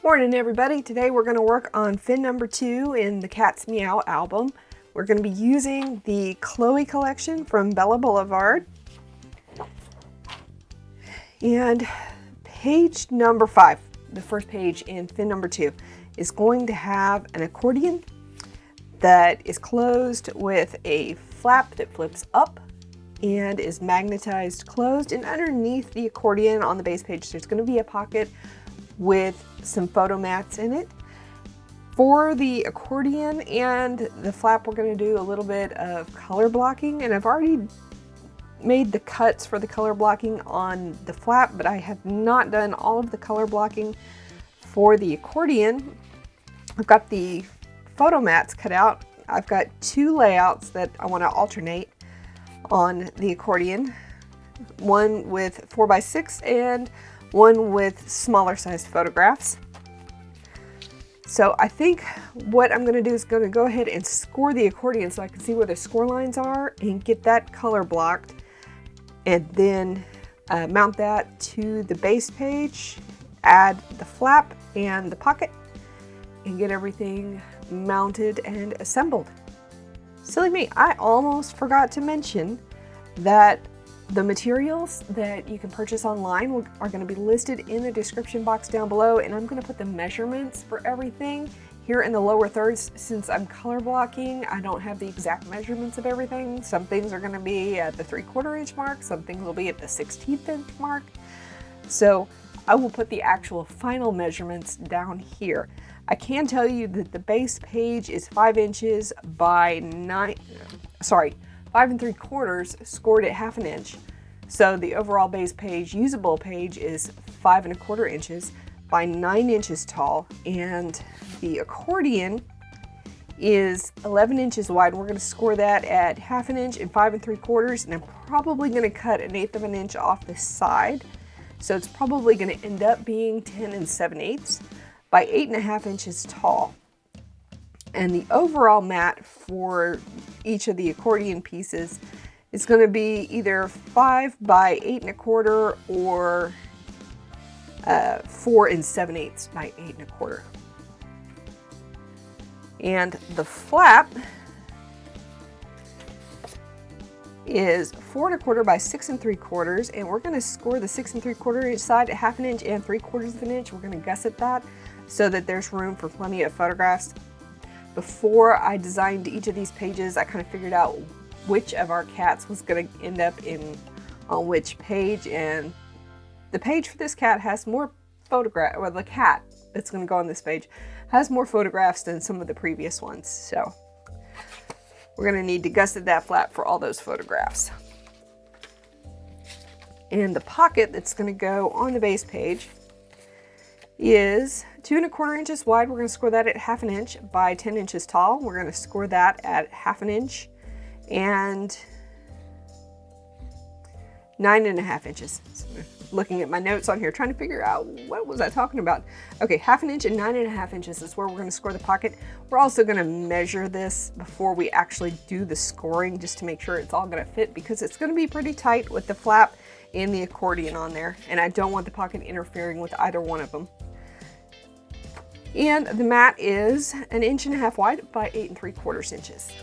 Morning everybody. Today we're going to work on fin number 2 in the Cat's Meow album. We're going to be using the Chloe collection from Bella Blvd. And page number 5, the first page in fin number 2, is going to have an accordion that is closed with a flap that flips up and is magnetized closed. And underneath the accordion on the base page, there's going to be a pocket with some photo mats in it. For the accordion and the flap, we're going to do a little bit of color blocking, and I've already made the cuts for the color blocking on the flap, but I have not done all of the color blocking for the accordion. I've got the photo mats cut out. I've got 2 layouts that I want to alternate on the accordion, one with 4x6 and one with smaller sized photographs. So I think what I'm going to do is going to go ahead and score the accordion so I can see where the score lines are and get that color blocked, and then mount that to the base page, add the flap and the pocket, and get everything mounted and assembled. Silly me, I almost forgot to mention that the materials that you can purchase online are going to be listed in the description box down below, and I'm going to put the measurements for everything here in the lower thirds. Since I'm color blocking, I don't have the exact measurements of everything. Some things are going to be at the 3/4 inch mark, some things will be at the 1/16 inch mark. So I will put the actual final measurements down here. I can tell you that the base page is 5 inches by 5 3/4 scored at 1/2 inch. So the overall base page, usable page, is 5 1/4 inches by 9 inches tall, and the accordion is 11 inches wide. We're going to score that at 1/2 inch and 5 3/4, and I'm probably going to cut 1/8 inch off the side. So it's probably going to end up being 10 7/8 by 8 1/2 inches tall. And the overall mat for each of the accordion pieces is going to be either 5 by 8 1/4 or 4 7/8 by 8 1/4. And the flap is 4 1/4 by 6 3/4, and we're going to score the 6 3/4 inch side at 1/2 inch and 3/4 inch. We're going to gusset that so that there's room for plenty of photographs. Before I designed each of these pages, I kind of figured out which of our cats was going to end up on which page, and the page for this cat has more photographs, or the cat that's going to go on this page has more photographs than some of the previous ones. So we're going to need to gusset that flap for all those photographs. And the pocket that's going to go on the base page is 2 1/4 inches wide. We're going to score that at 1/2 inch by 10 inches tall. We're going to score that at 1/2 inch and 9 1/2 inches. So looking at my notes on here, trying to figure out what was I talking about. Okay, 1/2 inch and 9 1/2 inches is where we're going to score the pocket. We're also going to measure this before we actually do the scoring, just to make sure it's all going to fit, because it's going to be pretty tight with the flap and the accordion on there, and I don't want the pocket interfering with either one of them. And the mat is 1 1/2 inches wide by 8 3/4 inches.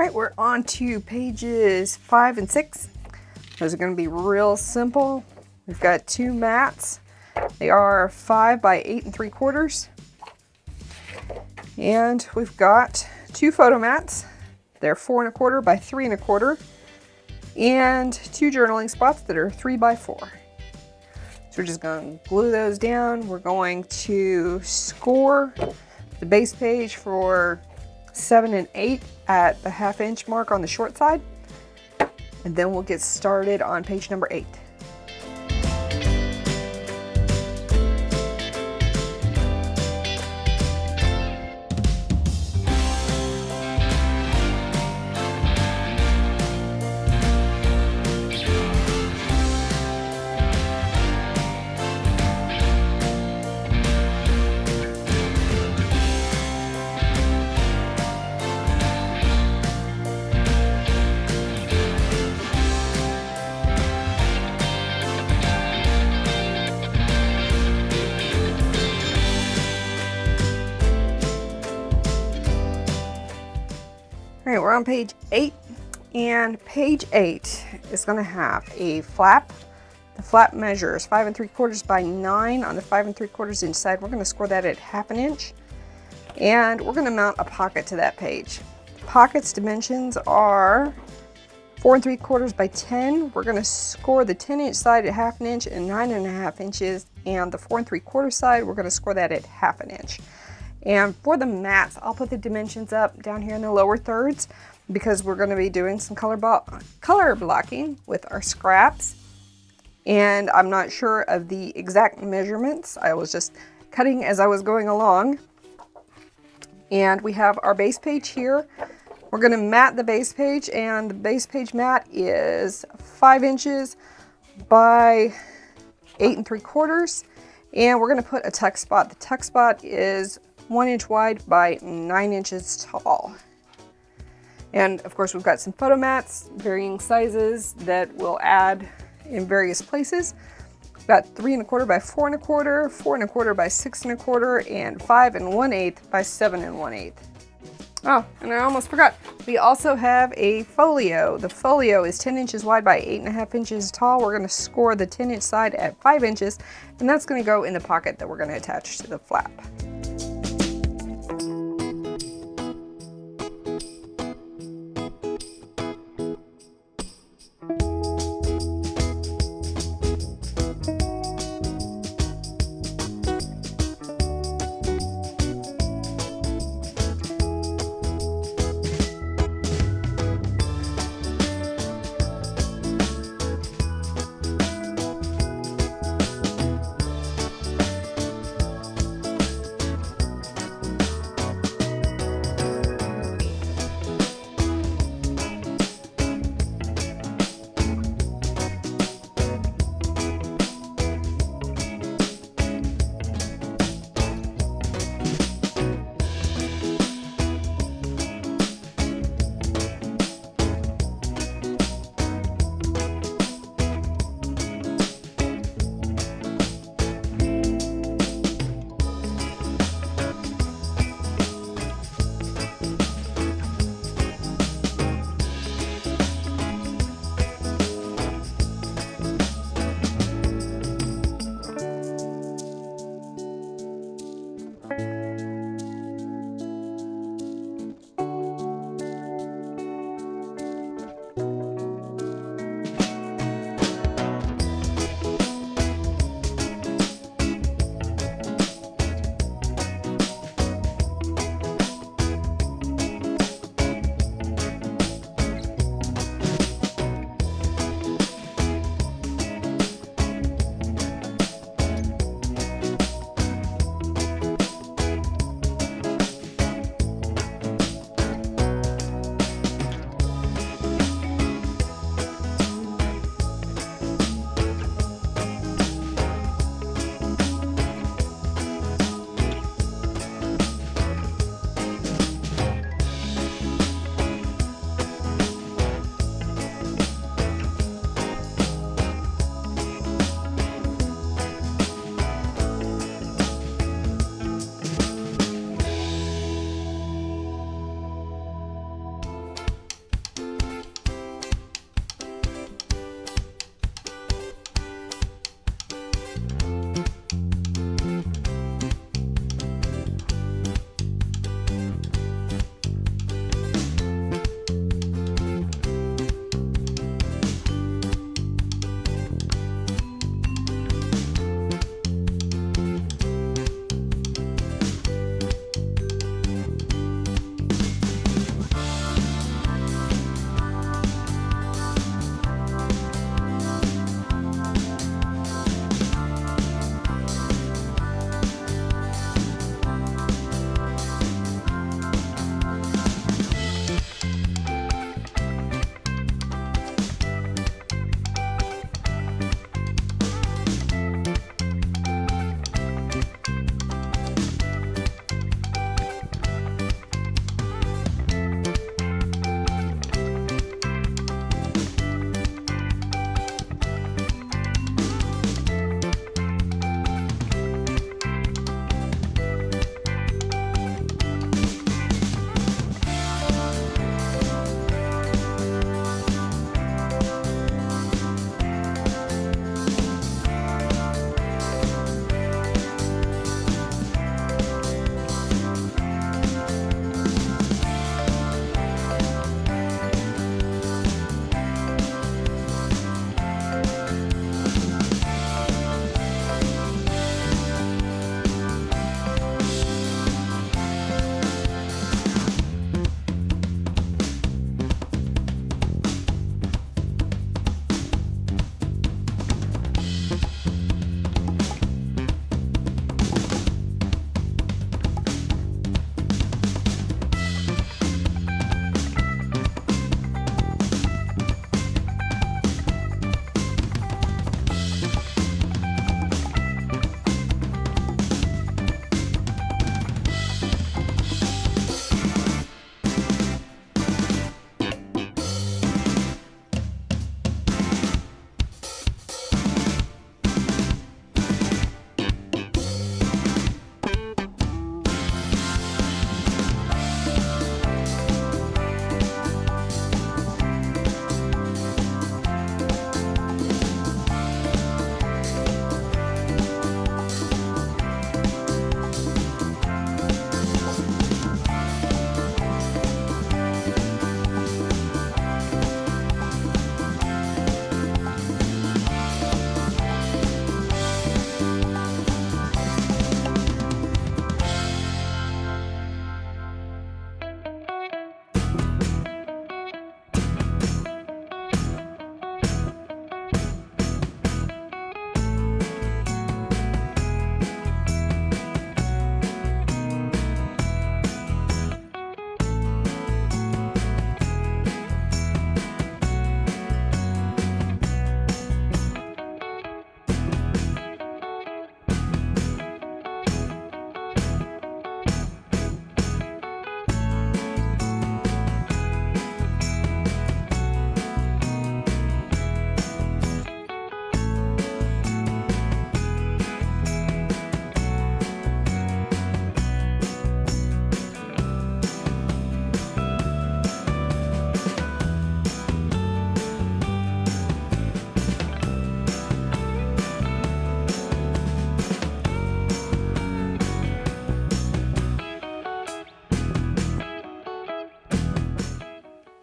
All right, we're on to pages 5 and 6. Those are going to be real simple. We've got 2 mats. They are 5 by 8 3/4. And we've got 2 photo mats. They're 4 1/4 by 3 1/4. And 2 journaling spots that are 3 by 4. So we're just going to glue those down. We're going to score the base page for 7 and 8 at the 1/2 inch mark on the short side. And then we'll get started on page number 8. All right, we're on page 8, and page 8 is going to have a flap. The flap measures 5 3/4 by 9 on the 5 3/4 inch side. We're going to score that at 1/2 inch, and we're going to mount a pocket to that page. The pocket's dimensions are 4 3/4 by 10. We're going to score the 10 inch side at 1/2 inch and 9 1/2 inches, and the 4 3/4 side, we're going to score that at 1/2 inch. And for the mats, I'll put the dimensions up down here in the lower thirds because we're going to be doing some color blocking with our scraps. And I'm not sure of the exact measurements. I was just cutting as I was going along. And we have our base page here. We're going to mat the base page, and the base page mat is 5 inches by 8 3/4. And we're going to put a tuck spot. The tuck spot is 1 inch wide by 9 inches tall. And of course, we've got some photo mats, varying sizes that we'll add in various places. We've got 3 1/4 by 4 1/4, 4 1/4 by 6 1/4, and 5 1/8 by 7 1/8. Oh, and I almost forgot. We also have a folio. The folio is 10 inches wide by 8 1/2 inches tall. We're going to score the 10 inch side at 5 inches, and that's going to go in the pocket that we're going to attach to the flap.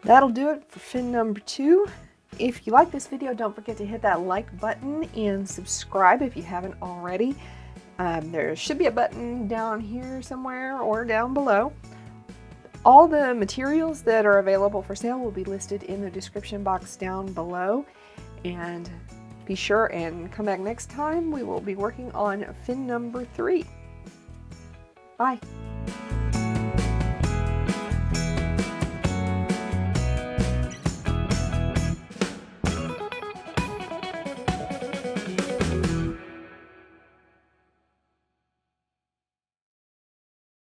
That'll do it for fin number 2. If you like this video, don't forget to hit that like button and subscribe if you haven't already. There should be a button down here somewhere or down below. All the materials that are available for sale will be listed in the description box down below. And be sure and come back next time. We will be working on fin number 3. Bye.